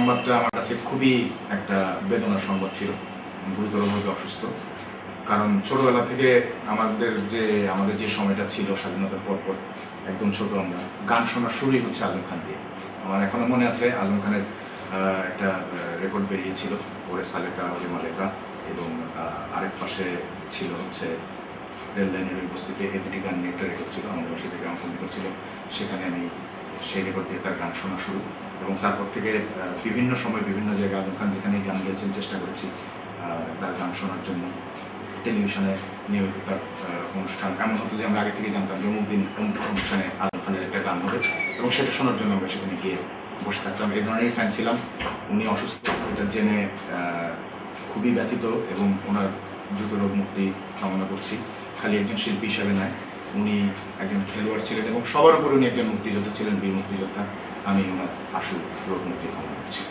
সংবাদটা আমার কাছে খুবই একটা বেদনার সংবাদ ছিল। গুরুতরভাবে অসুস্থ। কারণ ছোটবেলা থেকে আমাদের যে সময়টা ছিল স্বাধীনতার পর একদম ছোট আমরা গান শোনা শুরুই হচ্ছে আজম খান দিয়ে। আমার এখনো মনে আছে আজম খানের একটা রেকর্ড বেরিয়েছিল, ওরে সালেকা ওরে মালেকা, এবং আরেক পাশে ছিল হচ্ছে রেল লাইনের ওই বস্তিতে, এই দুটি গান নিয়ে একটা রেকর্ড ছিল, আমাদের বাসা থেকে আমার ফোন করছিল। সেখানে আমি সেই রেকর্ড দিয়ে তার গান শোনা শুরু, এবং তারপর থেকে বিভিন্ন সময় বিভিন্ন জায়গায় আজম খান যেখানেই গান গেয়েছেন চেষ্টা করেছি তার গান শোনার জন্য। টেলিভিশনে নিয়মিত তার অনুষ্ঠান এমন হতো যে আমরা আগে থেকে জানতাম যে অমুক দিন অমুক অনুষ্ঠানে আজম খানের একটা গান হবে, এবং সেটা শোনার জন্য আমরা সেখানে গিয়ে বসে থাকতাম। এই ধরনেরই ফ্যান ছিলাম। উনি অসুস্থ এটা জেনে খুবই ব্যথিত, এবং ওনার দ্রুত রোগ মুক্তি কামনা করছি। খালি একজন শিল্পী হিসাবে নয়, উনি একজন খেলোয়াড় ছিলেন, এবং সবার উপরে উনি একজন মুক্তিযোদ্ধা ছিলেন, বীর মুক্তিযোদ্ধা। আমি ওনার আশু রোগ মুক্তি কামনা করছি।